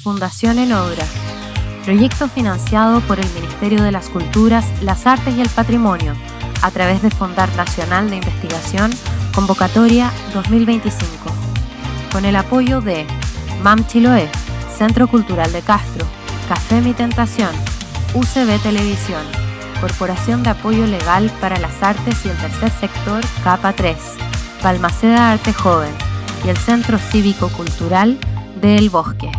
Fundación en Obra, proyecto financiado por el Ministerio de las Culturas, las Artes y el Patrimonio, a través de Fondar Nacional de Investigación, convocatoria 2025, con el apoyo de MAM Chiloé, Centro Cultural de Castro, Café Mi Tentación, UCB Televisión, Corporación de Apoyo Legal para las Artes y el Tercer Sector, Capa 3, Balmaceda Arte Joven y el Centro Cívico Cultural de El Bosque.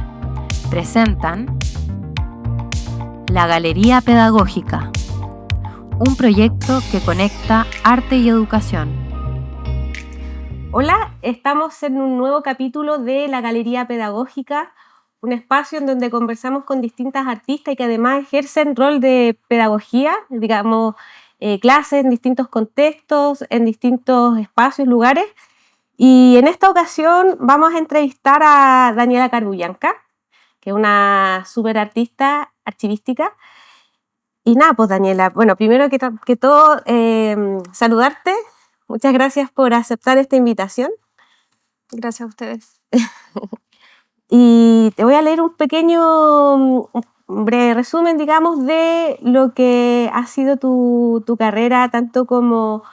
Presentan La Galería Pedagógica, un proyecto que conecta arte y educación. Hola, estamos en un nuevo capítulo de La Galería Pedagógica, un espacio en donde conversamos con distintas artistas y que además ejercen rol de pedagogía, digamos, clases en distintos contextos, en distintos espacios, lugares. Y en esta ocasión vamos a entrevistar a Daniela Carbullanca, que es una súper artista archivística. Y nada, pues Daniela, bueno, primero que todo, saludarte. Muchas gracias por aceptar esta invitación. Gracias a ustedes. Y te voy a leer un breve resumen, digamos, de lo que ha sido tu carrera, tanto como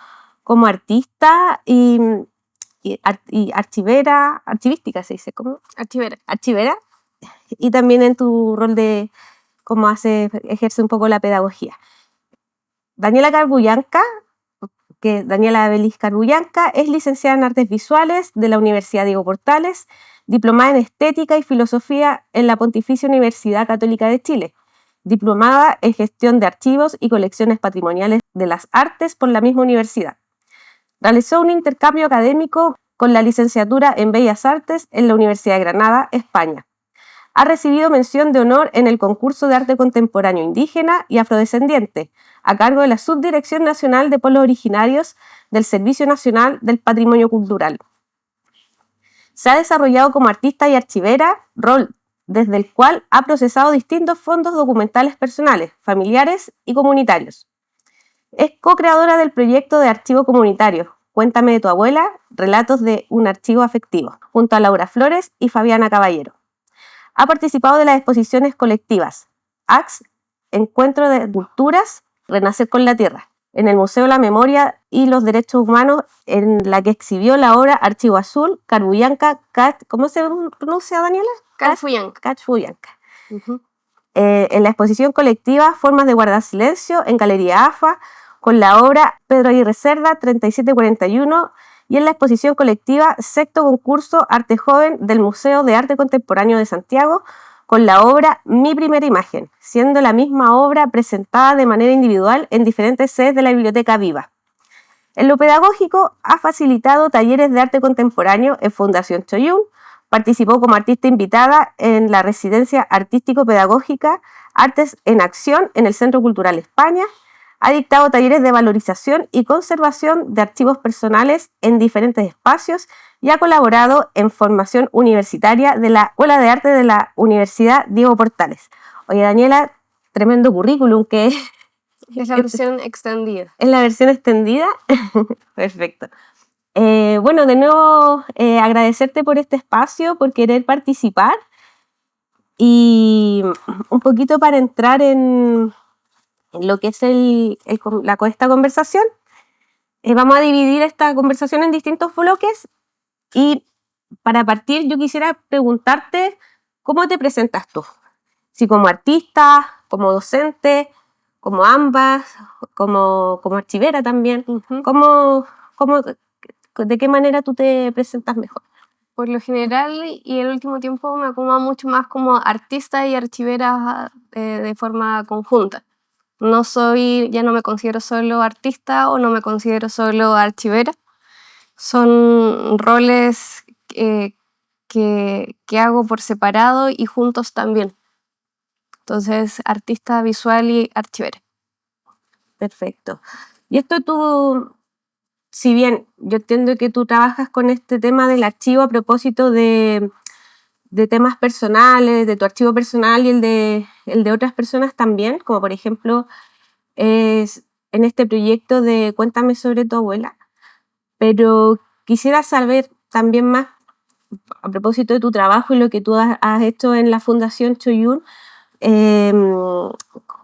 artista y archivística, se dice, ¿cómo? Archivera, y también en tu rol de cómo ejerce un poco la pedagogía. Daniela Carbullanca, que Daniela Belis Carbullanca, es licenciada en Artes Visuales de la Universidad Diego Portales, diplomada en Estética y Filosofía en la Pontificia Universidad Católica de Chile, diplomada en Gestión de Archivos y Colecciones Patrimoniales de las Artes por la misma universidad. Realizó un intercambio académico con la licenciatura en Bellas Artes en la Universidad de Granada, España. Ha recibido mención de honor en el concurso de arte contemporáneo indígena y afrodescendiente, a cargo de la Subdirección Nacional de Pueblos Originarios del Servicio Nacional del Patrimonio Cultural. Se ha desarrollado como artista y archivera, rol desde el cual ha procesado distintos fondos documentales personales, familiares y comunitarios. Es co-creadora del proyecto de archivo comunitario Cuéntame de tu abuela, relatos de un archivo afectivo, junto a Laura Flores y Fabiana Caballero. Ha participado de las exposiciones colectivas AX, Encuentro de Culturas, Renacer con la Tierra, en el Museo de la Memoria y los Derechos Humanos, en la que exhibió la obra Archivo Azul, Carbullanca, ¿cómo se pronuncia, Daniela? Carbullanca. Uh-huh. En la exposición colectiva Formas de Guardar Silencio, en Galería AFA, con la obra Pedro Aguirre Cerda, 3741, y en la exposición colectiva Sexto Concurso Arte Joven del Museo de Arte Contemporáneo de Santiago, con la obra Mi Primera Imagen, siendo la misma obra presentada de manera individual en diferentes sedes de la Biblioteca Viva. En lo pedagógico, ha facilitado talleres de arte contemporáneo en Fundación Choyún, participó como artista invitada en la residencia artístico-pedagógica Artes en Acción en el Centro Cultural España. Ha dictado talleres de valorización y conservación de archivos personales en diferentes espacios y ha colaborado en formación universitaria de la Escuela de Arte de la Universidad Diego Portales. Oye, Daniela, tremendo currículum que es la versión extendida. ¿Es la versión extendida? Perfecto. Bueno, de nuevo agradecerte por este espacio, por querer participar y un poquito para entrar en lo que es esta conversación. Vamos a dividir esta conversación en distintos bloques y para partir yo quisiera preguntarte cómo te presentas tú, si como artista, como docente, como ambas, como archivera también. Uh-huh. ¿De qué manera tú te presentas mejor? Por lo general y el último tiempo me acomodo mucho más como artista y archivera de forma conjunta. Ya no me considero solo artista o no me considero solo archivera. Son roles que hago por separado y juntos también. Entonces, artista visual y archivera. Perfecto. Y esto si bien yo entiendo que tú trabajas con este tema del archivo a propósito de temas personales, de tu archivo personal y el de otras personas también, como por ejemplo en este proyecto de Cuéntame sobre tu abuela, pero quisiera saber también más a propósito de tu trabajo y lo que tú has hecho en la Fundación Choyun,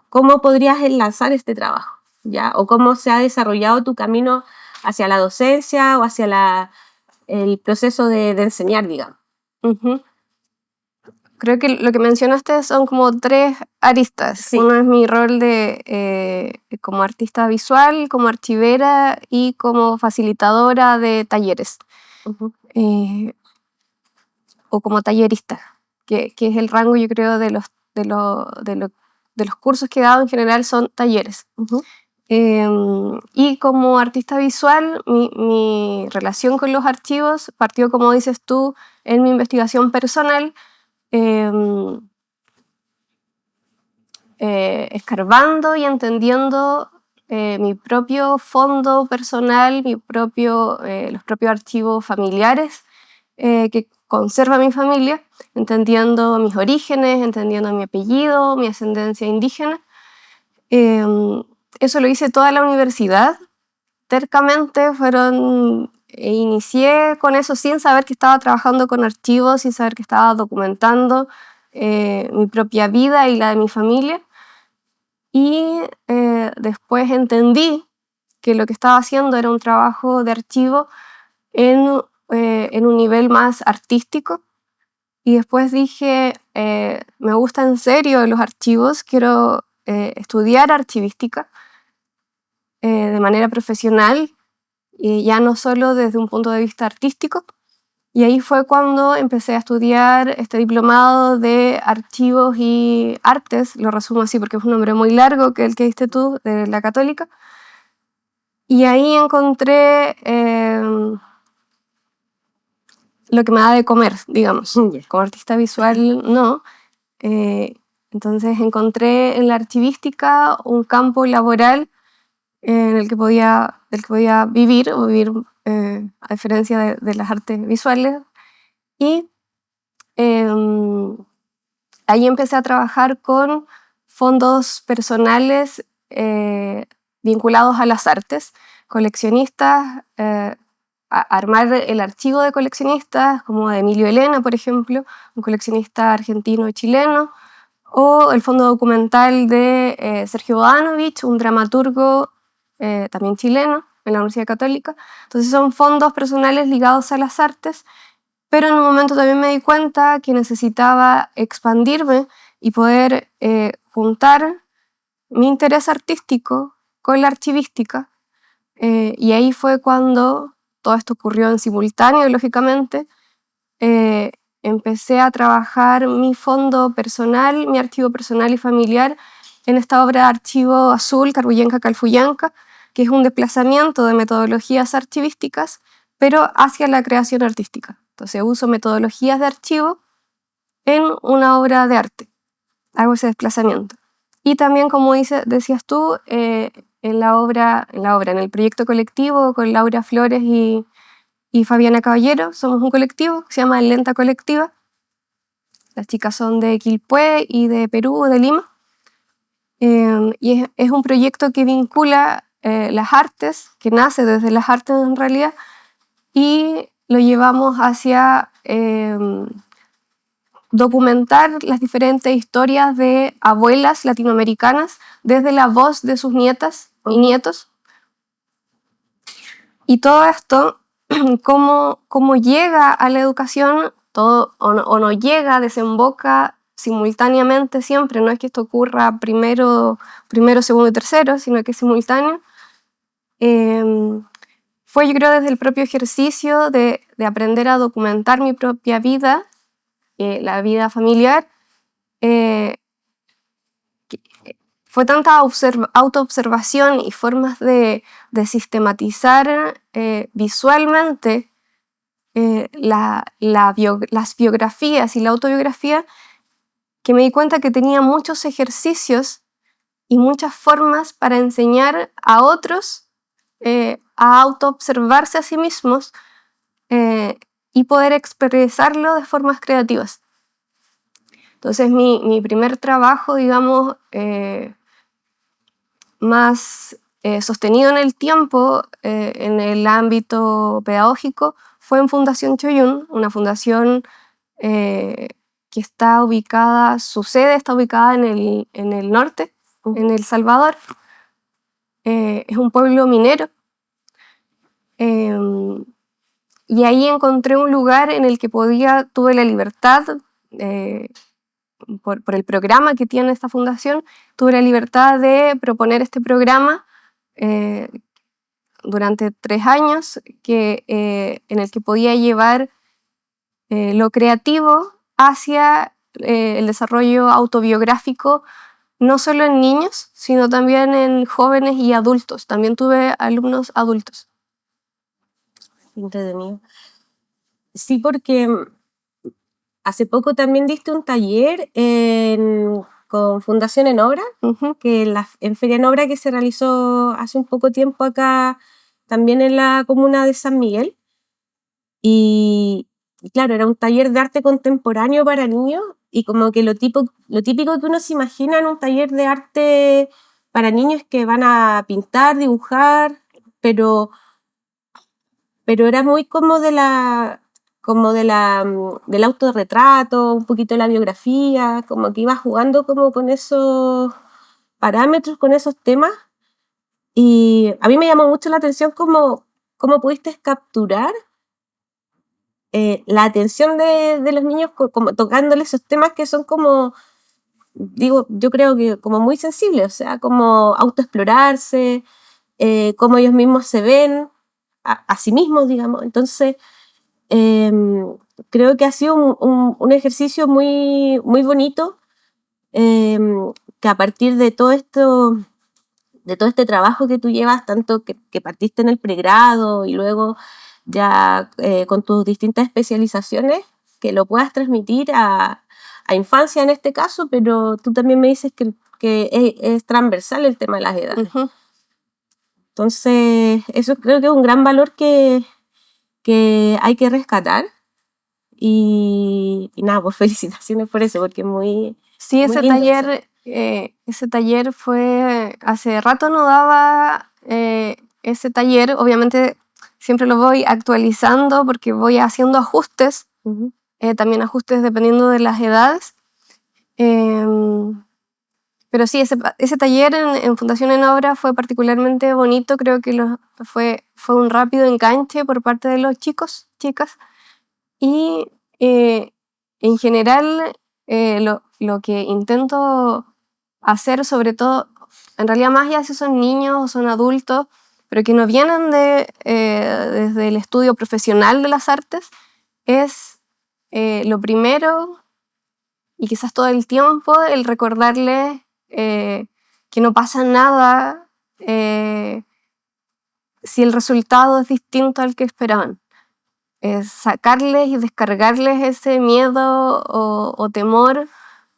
¿cómo podrías enlazar este trabajo? ¿Ya? ¿O cómo se ha desarrollado tu camino hacia la docencia o hacia el proceso de enseñar, digamos? Creo que lo que mencionaste son como 3 aristas. Sí. Uno es mi rol de como artista visual, como archivera y como facilitadora de talleres. O como tallerista, que es el rango, yo creo, de los cursos que he dado en general son talleres. Y como artista visual, mi relación con los archivos partió, como dices tú, en mi investigación personal, escarbando y entendiendo mi propio fondo personal, los propios archivos familiares que conserva mi familia, entendiendo mis orígenes, entendiendo mi apellido, mi ascendencia indígena. Eso lo hice toda la universidad. Tercamente inicié con eso sin saber que estaba trabajando con archivos, sin saber que estaba documentando mi propia vida y la de mi familia. Y después entendí que lo que estaba haciendo era un trabajo de archivo en un nivel más artístico. Y después dije, me gustan en serio los archivos, quiero estudiar archivística de manera profesional, y ya no solo desde un punto de vista artístico. Y ahí fue cuando empecé a estudiar este diplomado de archivos y artes, lo resumo así porque es un nombre muy largo que el que diste tú, de la Católica. Y ahí encontré lo que me da de comer, digamos. Como artista visual, no. Entonces encontré en la archivística un campo laboral del que podía vivir, a diferencia de las artes visuales. Y ahí empecé a trabajar con fondos personales vinculados a las artes, coleccionistas, armar el archivo de coleccionistas, como de Emilio Elena, por ejemplo, un coleccionista argentino-chileno, o el fondo documental de Sergio Bodanovich, un dramaturgo también chileno, en la Universidad Católica. Entonces son fondos personales ligados a las artes, pero en un momento también me di cuenta que necesitaba expandirme y poder juntar mi interés artístico con la archivística, y ahí fue cuando todo esto ocurrió en simultáneo, lógicamente. Empecé a trabajar mi fondo personal, mi archivo personal y familiar en esta obra de archivo azul, Carbuyenca Calfuyanca, que es un desplazamiento de metodologías archivísticas, pero hacia la creación artística. Entonces uso metodologías de archivo en una obra de arte. Hago ese desplazamiento. Y también, como decías tú, en el proyecto colectivo con Laura Flores y Fabiana Caballero, somos un colectivo que se llama Lenta Colectiva. Las chicas son de Quilpué y de Perú, de Lima. Y es un proyecto que vincula las artes, que nace desde las artes en realidad, y lo llevamos hacia documentar las diferentes historias de abuelas latinoamericanas desde la voz de sus nietas y nietos. Y todo esto, cómo llega a la educación, todo o no llega, desemboca simultáneamente siempre. No es que esto ocurra primero, segundo y tercero, sino que es simultáneo. Fue, yo creo, desde el propio ejercicio de aprender a documentar mi propia vida, la vida familiar. Fue tanta autoobservación y formas de sistematizar visualmente las biografías y la autobiografía, que me di cuenta que tenía muchos ejercicios y muchas formas para enseñar a otros a autoobservarse a sí mismos y poder expresarlo de formas creativas. Entonces mi primer trabajo, digamos, más sostenido en el tiempo en el ámbito pedagógico fue en Fundación Choyún, una fundación que está ubicada, su sede está ubicada en el norte, en El Salvador. Es un pueblo minero. Y ahí encontré un lugar en el que tuve la libertad, por el programa que tiene esta fundación, tuve la libertad de proponer este programa durante 3 años, en el que podía llevar lo creativo hacia el desarrollo autobiográfico, no solo en niños, sino también en jóvenes y adultos. También tuve alumnos adultos. Entretenido. Sí, porque hace poco también diste un taller con Fundación en Obra, que en Feria en Obra que se realizó hace un poco tiempo acá, también en la comuna de San Miguel. Y claro, era un taller de arte contemporáneo para niños, y como que lo típico que uno se imagina en un taller de arte para niños es que van a pintar, dibujar, pero era muy como del autorretrato, un poquito de la biografía, como que iba jugando como con esos parámetros, con esos temas. Y a mí me llamó mucho la atención cómo pudiste capturar la atención de los niños, como tocándoles esos temas que son como, digo, yo creo que como muy sensibles, o sea, como autoexplorarse, cómo ellos mismos se ven a sí mismos, digamos. Entonces, creo que ha sido un ejercicio muy, muy bonito, que a partir de todo este trabajo que tú llevas, tanto que partiste en el pregrado y luego ya con tus distintas especializaciones, que lo puedas transmitir a infancia en este caso, pero tú también me dices que es transversal el tema de las edades. Entonces, eso creo que es un gran valor que hay que rescatar. Y nada, pues felicitaciones por eso, porque es muy... Sí, muy ese lindo taller, ese taller fue, hace rato no daba ese taller, obviamente siempre lo voy actualizando porque voy haciendo ajustes, también ajustes dependiendo de las edades. Pero sí, ese taller en Fundación en Obra fue particularmente bonito, creo que fue un rápido enganche por parte de los chicos, chicas, y en general lo que intento hacer, sobre todo, en realidad más ya si son niños o son adultos, pero que no vienen desde el estudio profesional de las artes, es lo primero, y quizás todo el tiempo, el recordarles que no pasa nada si el resultado es distinto al que esperaban. Sacarles y descargarles ese miedo o temor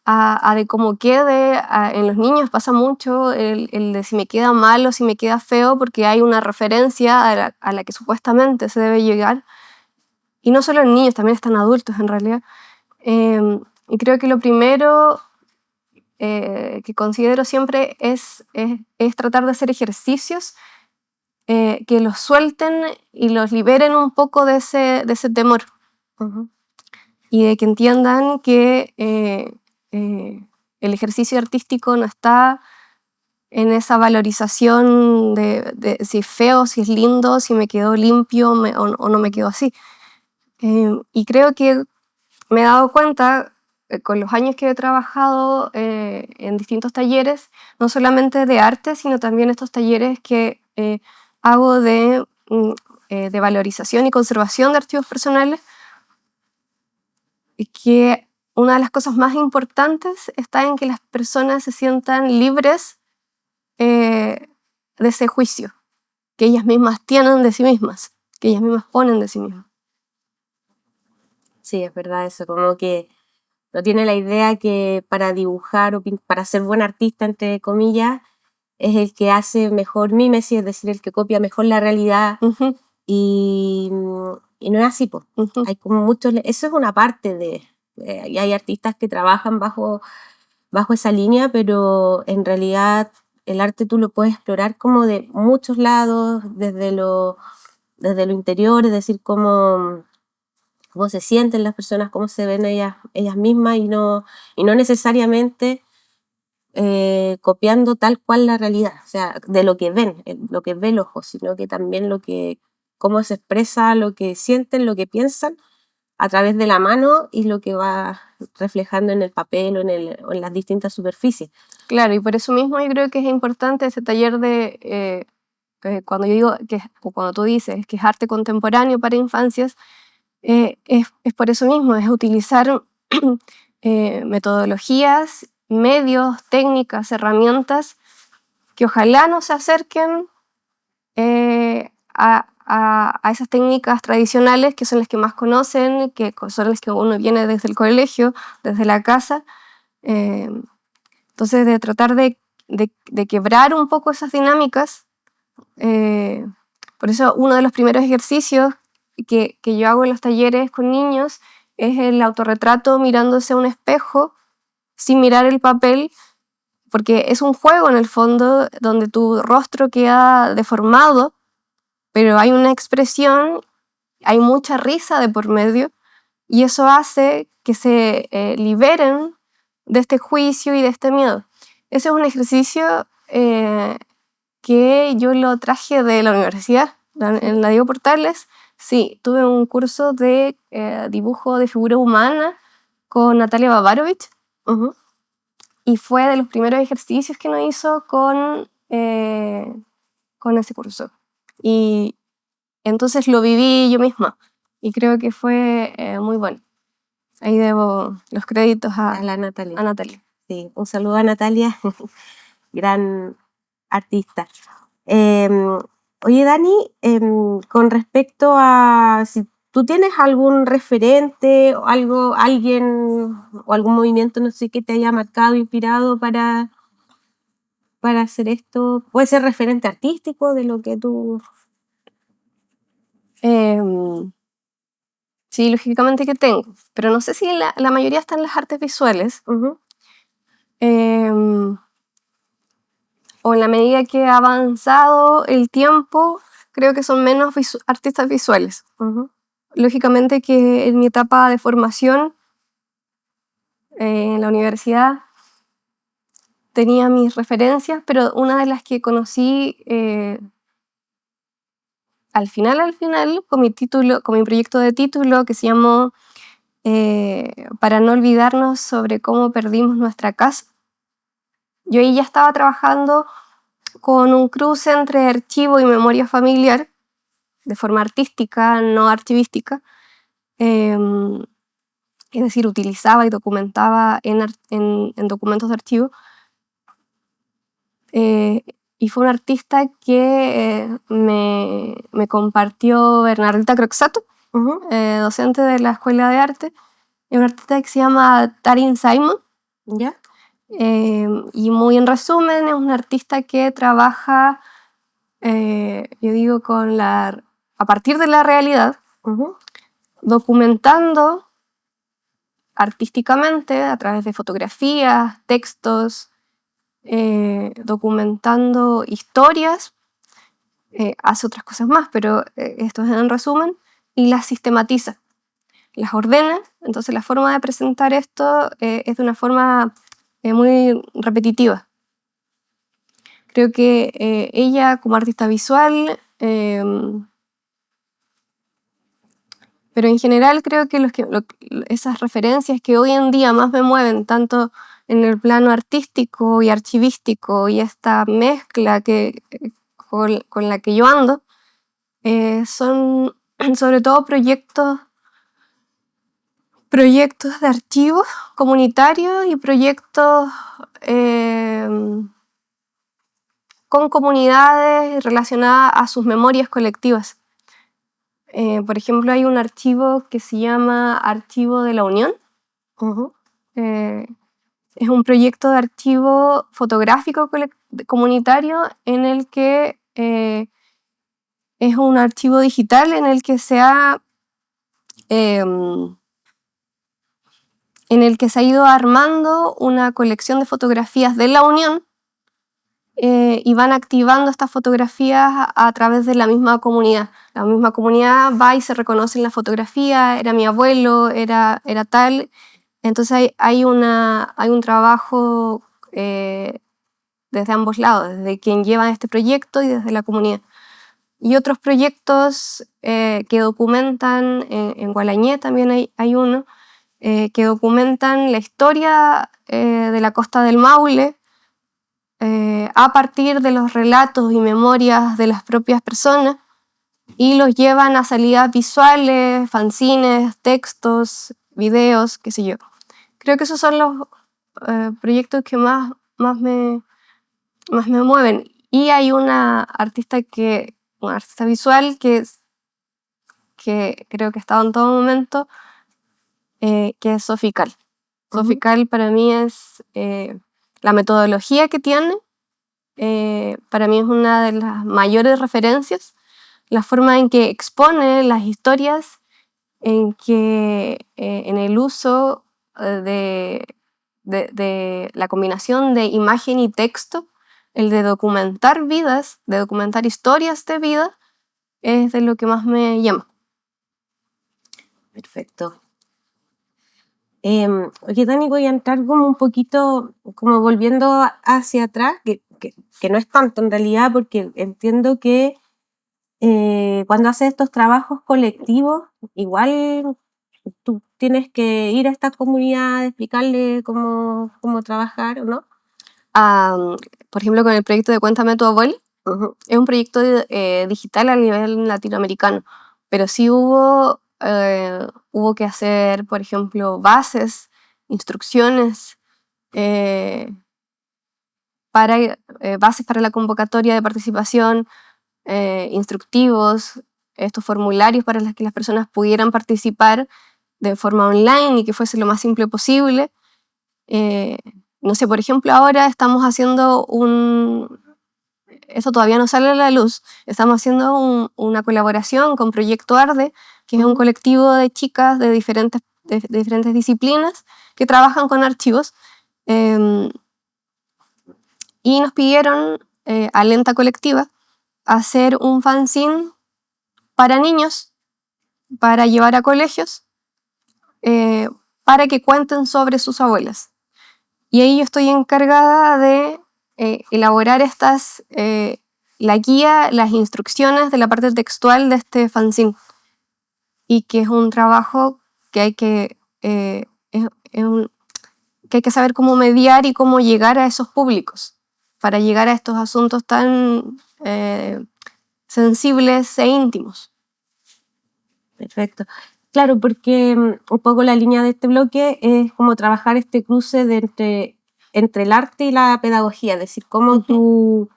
a de cómo quede. En los niños pasa mucho el de si me queda mal o si me queda feo, porque hay una referencia a la que supuestamente se debe llegar. Y no solo en niños, también están adultos en realidad. Y creo que lo primero que considero siempre es tratar de hacer ejercicios que los suelten y los liberen un poco de ese temor. Y de que entiendan que el ejercicio artístico no está en esa valorización de si es feo, si es lindo, si me quedó limpio o no me quedó así. Y creo que me he dado cuenta con los años que he trabajado en distintos talleres, no solamente de arte, sino también estos talleres que hago de valorización y conservación de archivos personales, y que una de las cosas más importantes está en que las personas se sientan libres de ese juicio que ellas mismas tienen de sí mismas, que ellas mismas ponen de sí mismas. Sí, es verdad eso, como que no tiene la idea que para dibujar o para ser buen artista, entre comillas, es el que hace mejor mímesis, es decir, el que copia mejor la realidad. Y no es así, pues. Hay como muchos, eso es una parte y hay artistas que trabajan bajo esa línea, pero en realidad el arte tú lo puedes explorar como de muchos lados, desde lo interior, es decir, cómo se sienten las personas, cómo se ven ellas mismas y no necesariamente copiando tal cual la realidad, o sea, de lo que ven, lo que ve el ojo, sino que también cómo se expresa lo que sienten, lo que piensan a través de la mano y lo que va reflejando en el papel o en las distintas superficies. Claro, y por eso mismo yo creo que es importante ese taller de, cuando yo digo, o cuando tú dices que es arte contemporáneo para infancias, es por eso mismo, es utilizar metodologías, medios, técnicas, herramientas que ojalá nos acerquen a esas técnicas tradicionales que son las que más conocen, que son las que uno viene desde el colegio, desde la casa. Entonces, de tratar de quebrar un poco esas dinámicas. Por eso uno de los primeros ejercicios que yo hago en los talleres con niños es el autorretrato mirándose a un espejo sin mirar el papel, porque es un juego en el fondo donde tu rostro queda deformado, pero hay una expresión, hay mucha risa de por medio, y eso hace que se liberen de este juicio y de este miedo. Ese es un ejercicio que yo lo traje de la universidad, en la Diego Portales. Sí, tuve un curso de dibujo de figura humana con Natalia Babarovich, y fue de los primeros ejercicios que nos hizo con ese curso. Y entonces lo viví yo misma y creo que fue muy bueno. Ahí debo los créditos a la Natalia. A Natalia. Sí, un saludo a Natalia, gran artista. Oye, Dani, con respecto a si tú tienes algún referente o alguien o algún movimiento, no sé, que te haya marcado, inspirado para hacer esto, puede ser referente artístico de lo que tú... Sí, lógicamente que tengo, pero no sé si la mayoría están en las artes visuales. O en la medida que ha avanzado el tiempo, creo que son menos artistas visuales. Lógicamente que en mi etapa de formación en la universidad tenía mis referencias, pero una de las que conocí al final, con mi proyecto de título que se llamó Para no olvidarnos sobre cómo perdimos nuestra casa. Yo ahí ya estaba trabajando con un cruce entre archivo y memoria familiar, de forma artística, no archivística. Es decir, utilizaba y documentaba en documentos de archivo. Y fue un artista que me compartió Bernardita Croxato, docente de la Escuela de Arte. Es un artista que se llama Taryn Simon. ¿Ya? Y muy en resumen, es un artista que trabaja, yo digo, a partir de la realidad, documentando artísticamente a través de fotografías, textos, documentando historias, hace otras cosas más, pero esto es en resumen, y las sistematiza, las ordena. Entonces la forma de presentar esto es de una forma muy repetitiva. Creo que ella como artista visual, pero en general creo que esas referencias que hoy en día más me mueven, tanto en el plano artístico y archivístico, y esta mezcla con la que yo ando, son sobre todo proyectos de archivos comunitarios y proyectos con comunidades relacionadas a sus memorias colectivas. Por ejemplo, hay un archivo que se llama Archivo de la Unión. Es un proyecto de archivo fotográfico comunitario en el que es un archivo digital en el que se ha ido armando una colección de fotografías de la Unión y van activando estas fotografías a través de la misma comunidad. La misma comunidad va y se reconoce en la fotografía, era mi abuelo, era tal. Entonces hay un trabajo desde ambos lados, desde quien lleva este proyecto y desde la comunidad. Y otros proyectos que documentan, en Gualañé también hay uno, que documentan la historia de la costa del Maule a partir de los relatos y memorias de las propias personas y los llevan a salidas visuales, fanzines, textos, videos, qué sé yo. Creo que esos son los proyectos que más me mueven. Y hay una artista visual que creo que ha estado en todo momento, que es Sophie Calle. Sophie Calle para mí es la metodología que tiene, para mí es una de las mayores referencias, la forma en que expone las historias, en el uso de la combinación de imagen y texto, el de documentar vidas, de documentar historias de vida, es de lo que más me llama. Perfecto. Oye, Dani, voy a entrar como un poquito, como volviendo hacia atrás, que no es tanto en realidad, porque entiendo que cuando haces estos trabajos colectivos, igual tú tienes que ir a esta comunidad, explicarle cómo trabajar, ¿no? Por ejemplo, con el proyecto de Cuéntame tu abuelo, es un proyecto digital a nivel latinoamericano, pero sí hubo que hacer, por ejemplo, bases, instrucciones, bases para la convocatoria de participación, instructivos, estos formularios para que las personas pudieran participar de forma online y que fuese lo más simple posible. No sé, por ejemplo, ahora estamos haciendo esto todavía no sale a la luz, estamos haciendo una colaboración con Proyecto Arde, que es un colectivo de chicas de diferentes disciplinas que trabajan con archivos, y nos pidieron a Lenta Colectiva hacer un fanzine para niños, para llevar a colegios, para que cuenten sobre sus abuelas. Y ahí yo estoy encargada de elaborar la guía, las instrucciones de la parte textual de este fanzine. Y que es un trabajo que hay que saber cómo mediar y cómo llegar a esos públicos, para llegar a estos asuntos tan sensibles e íntimos. Perfecto. Claro, porque un poco la línea de este bloque es como trabajar este cruce entre el arte y la pedagogía, es decir, cómo tu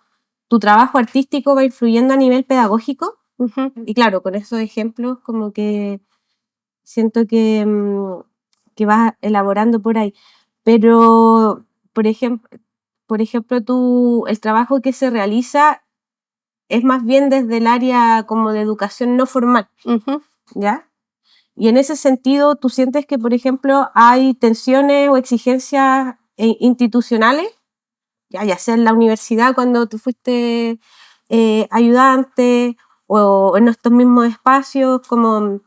trabajo artístico va influyendo a nivel pedagógico. Y claro, con esos ejemplos como que siento que vas elaborando por ahí. Pero, por ejemplo, el trabajo que se realiza es más bien desde el área como de educación no formal, ¿ya? Y en ese sentido, ¿tú sientes que, por ejemplo, hay tensiones o exigencias institucionales, ya sea en la universidad cuando tú fuiste ayudante o en estos mismos espacios, como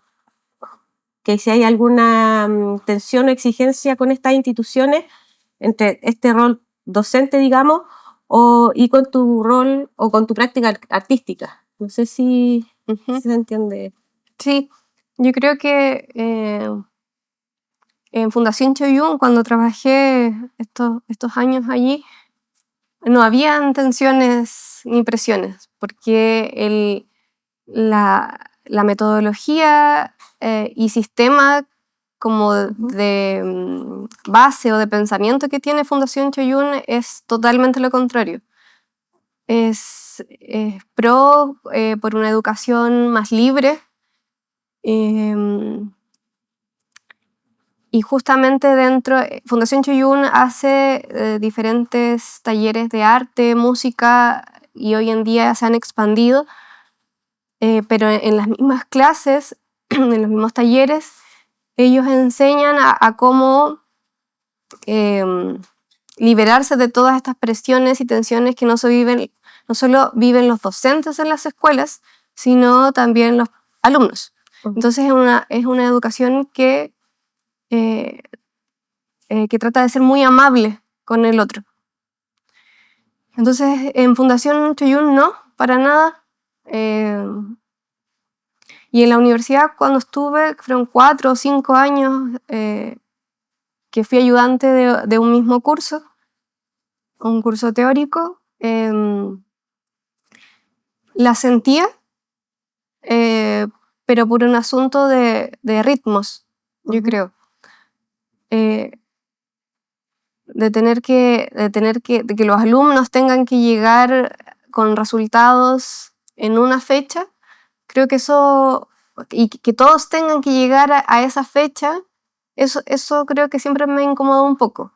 que si hay alguna tensión o exigencia con estas instituciones entre este rol docente, digamos, y con tu rol o con tu práctica artística? No sé si se entiende. Sí, yo creo que en Fundación Choyún, cuando trabajé estos años allí, no habían tensiones ni presiones, porque la metodología y sistema como de base o de pensamiento que tiene Fundación Choyún es totalmente lo contrario. Es pro por una educación más libre, y justamente Fundación Choyún hace diferentes talleres de arte, música, y hoy en día se han expandido, pero en las mismas clases, en los mismos talleres, ellos enseñan a cómo liberarse de todas estas presiones y tensiones que no solo viven los docentes en las escuelas, sino también los alumnos. Entonces es una educación que trata de ser muy amable con el otro. Entonces en Fundación Choyún no, para nada. Y en la universidad cuando estuve, fueron 4 o 5 años que fui ayudante de un mismo curso, un curso teórico, la sentía, pero por un asunto de ritmos, yo creo. De que los alumnos tengan que llegar con resultados en una fecha, creo que eso, y que todos tengan que llegar a esa fecha, eso creo que siempre me incomodó un poco,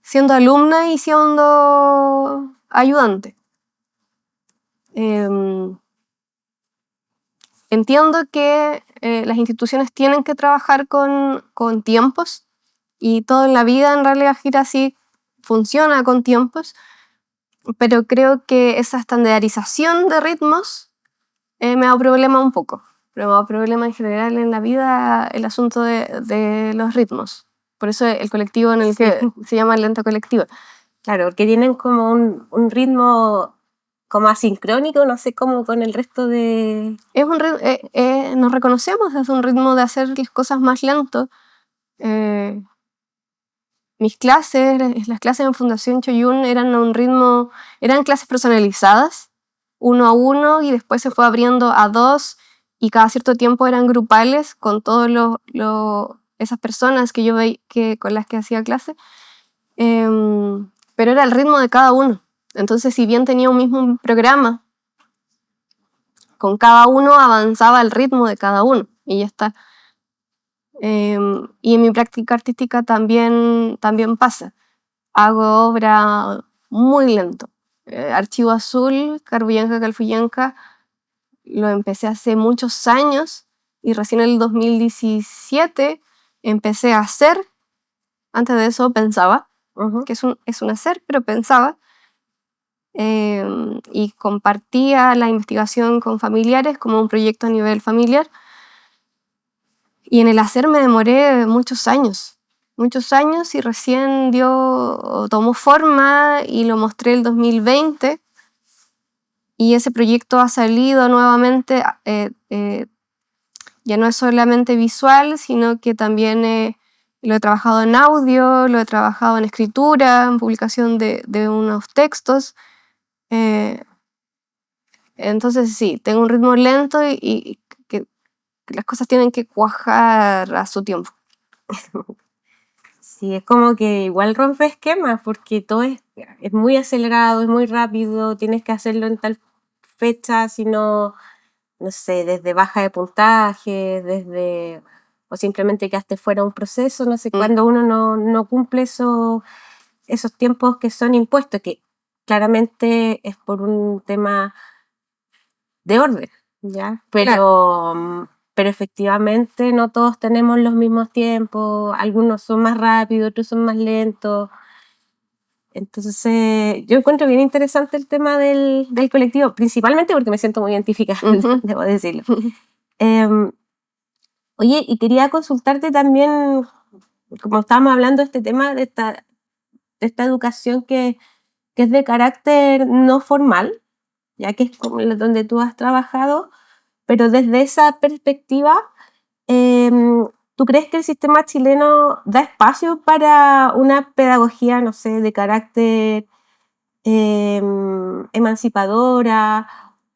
siendo alumna y siendo ayudante. Entiendo que las instituciones tienen que trabajar con tiempos, y todo en la vida en realidad gira así, funciona con tiempos, pero creo que esa estandarización de ritmos me da problema un poco. Pero me da problema en general en la vida el asunto de los ritmos. Por eso el colectivo en el que se llama Lento Colectivo. Claro, porque tienen como un ritmo como asincrónico, no sé, como con el resto de... Es un nos reconocemos, es un ritmo de hacer las cosas más lento. Las clases en Fundación Choyún eran un ritmo, eran clases personalizadas, 1 a 1, y después se fue abriendo a 2, y cada cierto tiempo eran grupales con todas esas personas que yo veía con las que hacía clase, pero era el ritmo de cada uno. Entonces, si bien tenía un mismo programa, con cada uno avanzaba el ritmo de cada uno, y ya está. Y en mi práctica artística también pasa. Hago obra muy lento. Archivo Azul, Carbullanca, Calfuyanca, lo empecé hace muchos años, y recién en el 2017 empecé a hacer. Antes de eso pensaba, que es un hacer, pero pensaba. Y compartía la investigación con familiares como un proyecto a nivel familiar. Y en el hacer me demoré muchos años, y recién tomó forma y lo mostré el 2020, y ese proyecto ha salido nuevamente, ya no es solamente visual, sino que también lo he trabajado en audio, lo he trabajado en escritura, en publicación de unos textos. Entonces sí, tengo un ritmo lento y que las cosas tienen que cuajar a su tiempo. Sí, es como que igual rompe esquemas, porque todo es muy acelerado, es muy rápido, tienes que hacerlo en tal fecha, sino, no sé, desde baja de puntaje, o simplemente quedaste fuera de un proceso, no sé, cuando uno no cumple esos tiempos que son impuestos, que claramente es por un tema de orden, ¿ya? Pero efectivamente no todos tenemos los mismos tiempos, algunos son más rápidos, otros son más lentos. Entonces yo encuentro bien interesante el tema del colectivo, principalmente porque me siento muy identificada, debo decirlo. Oye, y quería consultarte también, como estábamos hablando de este tema, de esta educación que es de carácter no formal, ya que es como donde tú has trabajado, pero desde esa perspectiva, ¿tú crees que el sistema chileno da espacio para una pedagogía, no sé, de carácter emancipadora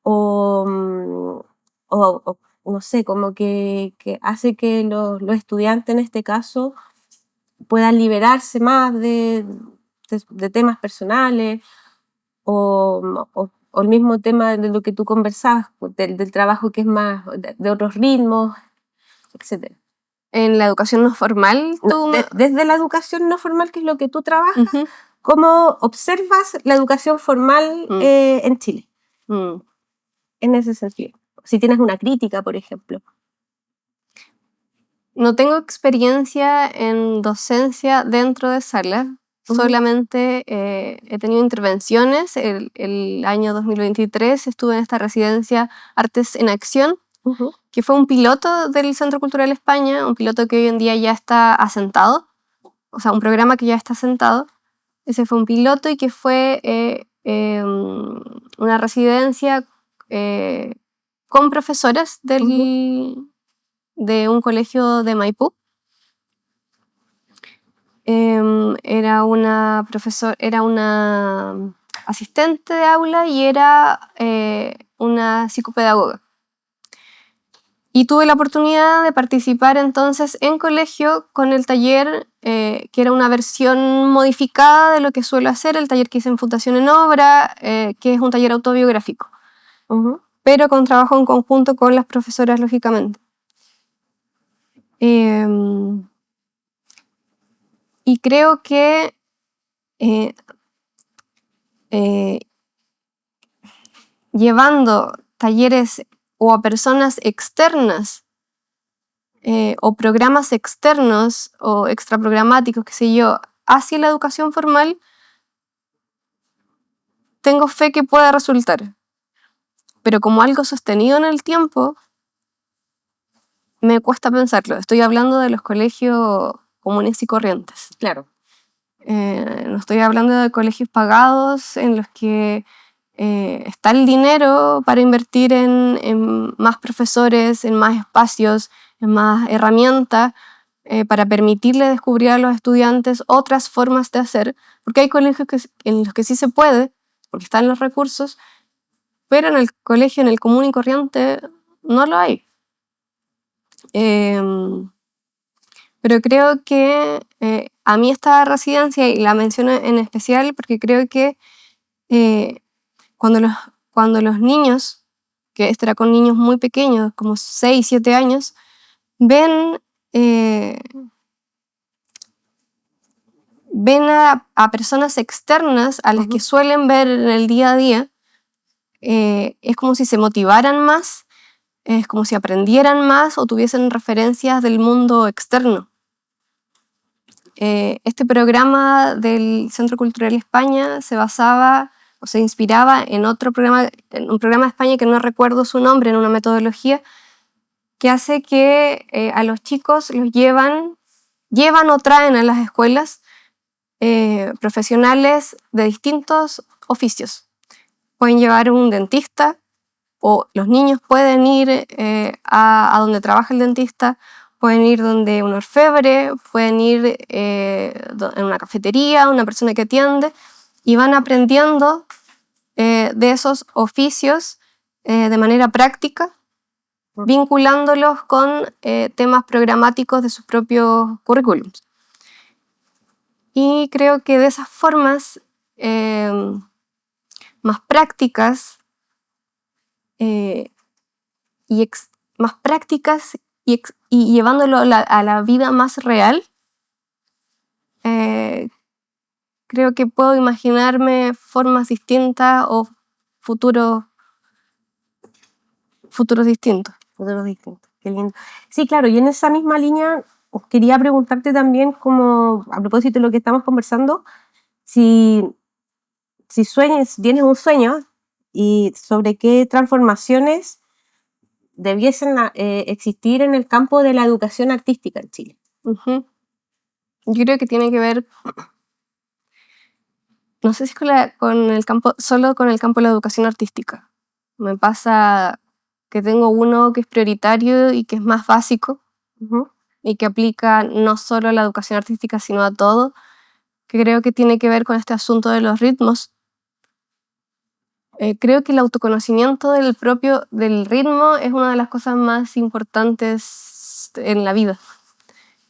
o no sé, como que hace que los estudiantes en este caso puedan liberarse más de temas personales o el mismo tema de lo que tú conversabas, del trabajo que es más de otros ritmos, etcétera? En la educación no formal, desde la educación no formal, que es lo que tú trabajas, ¿cómo observas la educación formal en Chile? En ese sentido. Si tienes una crítica, por ejemplo. No tengo experiencia en docencia dentro de sala, solamente he tenido intervenciones. El año 2023 estuve en esta residencia Artes en Acción, que fue un piloto del Centro Cultural España, un piloto que hoy en día ya está asentado, o sea, un programa que ya está asentado. Ese fue un piloto y que fue una residencia con profesoras de un colegio de Maipú. Era una asistente de aula y era una psicopedagoga. Y tuve la oportunidad de participar entonces en colegio con el taller, que era una versión modificada de lo que suelo hacer, el taller que hice en Fundación en Obra, que es un taller autobiográfico, pero con trabajo en conjunto con las profesoras, lógicamente. Y creo que llevando talleres o a personas externas o programas externos o extraprogramáticos, qué sé yo, hacia la educación formal, tengo fe que pueda resultar. Pero como algo sostenido en el tiempo, me cuesta pensarlo. Estoy hablando de los colegios comunes y corrientes. Claro. No estoy hablando de colegios pagados en los que está el dinero para invertir en más profesores, en más espacios, en más herramientas, para permitirle descubrir a los estudiantes otras formas de hacer, porque hay colegios en los que sí se puede, porque están los recursos, pero en el colegio, en el común y corriente, no lo hay. Pero creo que a mí esta residencia, y la menciono en especial porque creo que cuando los niños, que esto era con niños muy pequeños, como 6, 7 años, ven a personas externas a las que suelen ver en el día a día, es como si se motivaran más, es como si aprendieran más o tuviesen referencias del mundo externo. Este programa del Centro Cultural España se basaba o se inspiraba en otro programa, en un programa de España que no recuerdo su nombre, en una metodología que hace que a los chicos los llevan o traen a las escuelas profesionales de distintos oficios. Pueden llevar un dentista, o los niños pueden ir a donde trabaja el dentista, pueden ir donde un orfebre, pueden ir en una cafetería, una persona que atiende, y van aprendiendo de esos oficios de manera práctica, vinculándolos con temas programáticos de sus propios currículums. Y creo que de esas formas más prácticas y llevándolo a la vida más real, creo que puedo imaginarme formas distintas o futuros distintos. Futuros distintos, qué lindo. Sí, claro, y en esa misma línea quería preguntarte también, como a propósito de lo que estamos conversando, si tienes un sueño y sobre qué transformaciones debiesen existir en el campo de la educación artística en Chile. Yo creo que tiene que ver, no sé si solo con el campo de la educación artística. Me pasa que tengo uno que es prioritario y que es más básico, y que aplica no solo a la educación artística, sino a todo, que creo que tiene que ver con este asunto de los ritmos. Creo que el autoconocimiento del ritmo es una de las cosas más importantes en la vida.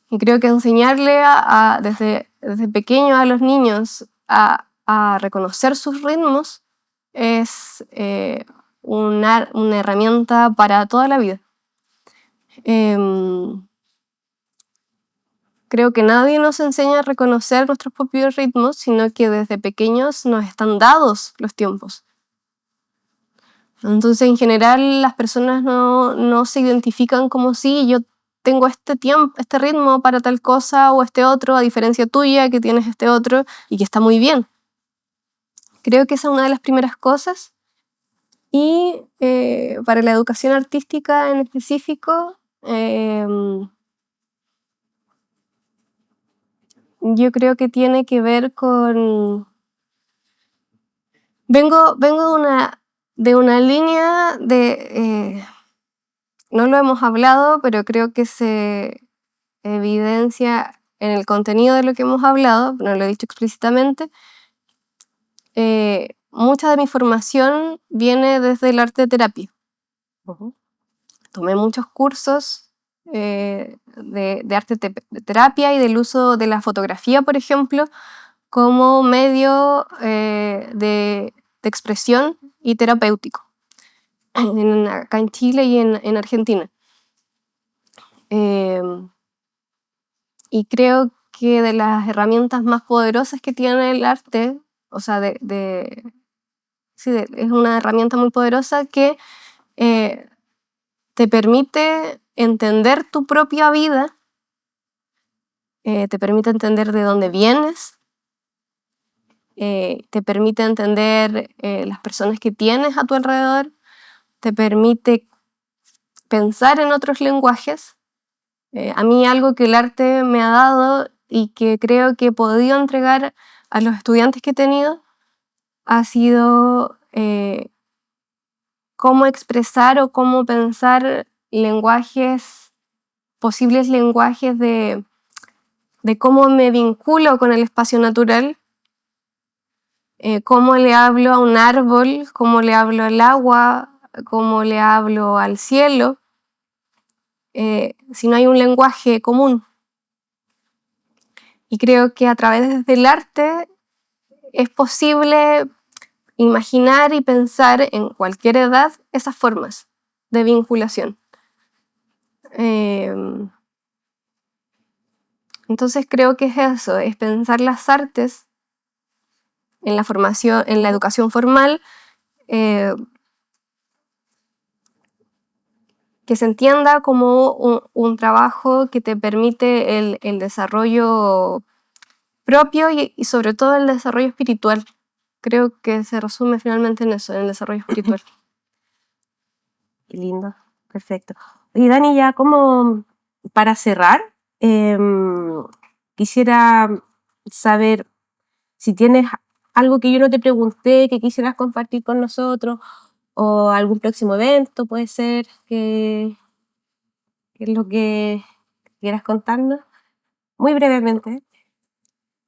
Y creo que enseñarle desde pequeño a los niños a reconocer sus ritmos es una herramienta para toda la vida. Creo que nadie nos enseña a reconocer nuestros propios ritmos, sino que desde pequeños nos están dados los tiempos. Entonces, en general, las personas no se identifican como sí, yo tengo este tiempo, este ritmo para tal cosa o este otro, a diferencia tuya que tienes este otro y que está muy bien. Creo que esa es una de las primeras cosas. Y para la educación artística en específico, yo creo que tiene que ver con... Vengo de una línea de... no lo hemos hablado, pero creo que se evidencia en el contenido de lo que hemos hablado, no lo he dicho explícitamente. Mucha de mi formación viene desde el arte terapia. Tomé muchos cursos de arte terapia y del uso de la fotografía, por ejemplo, como medio de expresión y terapéutico, acá en Chile y en Argentina. Y creo que de las herramientas más poderosas que tiene el arte, o sea, es una herramienta muy poderosa que te permite entender tu propia vida, te permite entender de dónde vienes, te permite entender las personas que tienes a tu alrededor, te permite pensar en otros lenguajes. A mí algo que el arte me ha dado y que creo que he podido entregar a los estudiantes que he tenido ha sido cómo expresar o cómo pensar posibles lenguajes de cómo me vinculo con el espacio natural, cómo le hablo a un árbol, cómo le hablo al agua, cómo le hablo al cielo, si no hay un lenguaje común. Y creo que a través del arte es posible imaginar y pensar en cualquier edad esas formas de vinculación. Entonces creo que es eso, es pensar las artes en la formación, en la educación formal, que se entienda como un trabajo que te permite el desarrollo propio y sobre todo el desarrollo espiritual. Creo que se resume finalmente en eso, en el desarrollo espiritual. Qué lindo, perfecto. Y Dani, ya como para cerrar, quisiera saber si tienes algo que yo no te pregunté, que quisieras compartir con nosotros, o algún próximo evento, puede ser, que es lo que quieras contarnos, muy brevemente.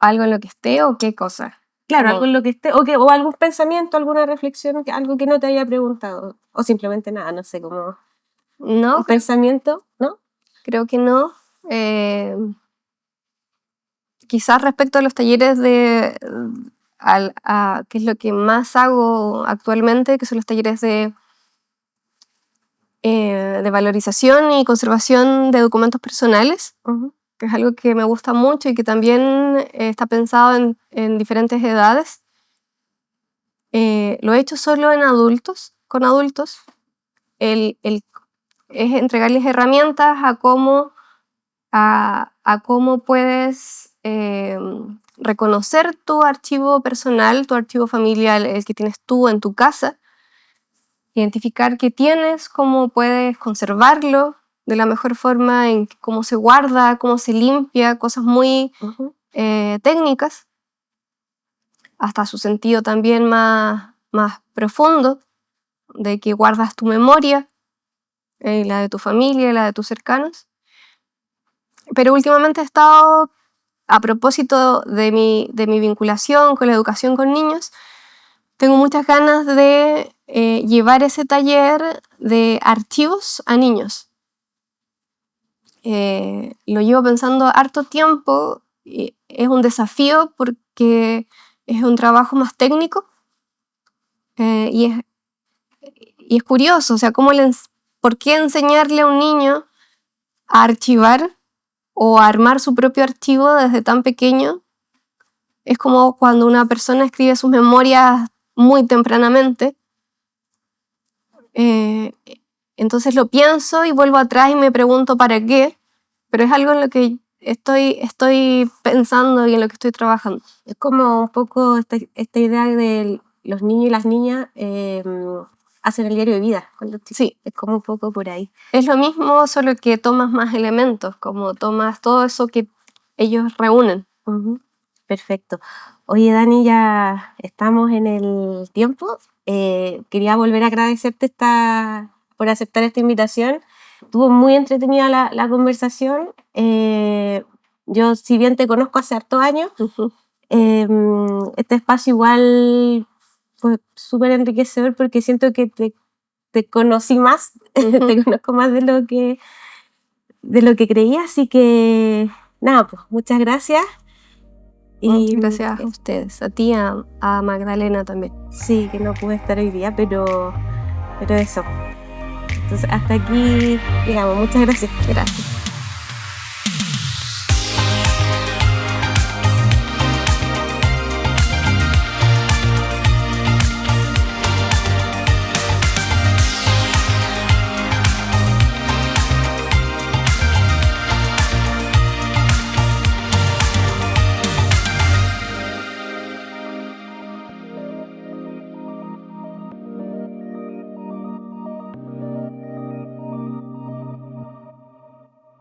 ¿Algo en lo que esté o qué cosa? Claro, Como- algo en lo que esté, o algún pensamiento, alguna reflexión, algo que no te haya preguntado, o simplemente nada, no sé, como No, un pensamiento, ¿no? creo que no. Quizás respecto a los talleres qué es lo que más hago actualmente, que son los talleres de valorización y conservación de documentos personales, que es algo que me gusta mucho y que también está pensado en diferentes edades. Lo he hecho solo con adultos. Es entregarles herramientas a cómo puedes reconocer tu archivo personal, tu archivo familiar, el que tienes tú en tu casa, identificar qué tienes, cómo puedes conservarlo de la mejor forma, en cómo se guarda, cómo se limpia, cosas muy técnicas, hasta su sentido también más profundo, de que guardas tu memoria, la de tu familia, la de tus cercanos. Pero últimamente he estado, a propósito de mi vinculación con la educación con niños, tengo muchas ganas de llevar ese taller de archivos a niños. Lo llevo pensando harto tiempo, y es un desafío porque es un trabajo más técnico y es curioso, o sea, ¿por qué enseñarle a un niño a archivar o a armar su propio archivo desde tan pequeño? Es como cuando una persona escribe sus memorias muy tempranamente. Entonces lo pienso y vuelvo atrás y me pregunto ¿para qué? pero es algo en lo que estoy pensando y en lo que estoy trabajando. Es como un poco esta idea de los niños y las niñas hacen el diario de vida. Sí. Es como un poco por ahí. Es lo mismo, solo que tomas más elementos, como tomas todo eso que ellos reúnen. Perfecto. Oye, Dani, ya estamos en el tiempo. Quería volver a agradecerte por aceptar esta invitación. Estuvo muy entretenida la conversación. Yo, si bien te conozco hace hartos años, este espacio igual fue súper enriquecedor porque siento que te conocí más, te conozco más de lo que creía, así que nada, pues muchas gracias. Y gracias a ustedes, a ti, a Magdalena también. Sí, que no pude estar hoy día, pero eso. Entonces, hasta aquí, digamos, muchas gracias. Gracias.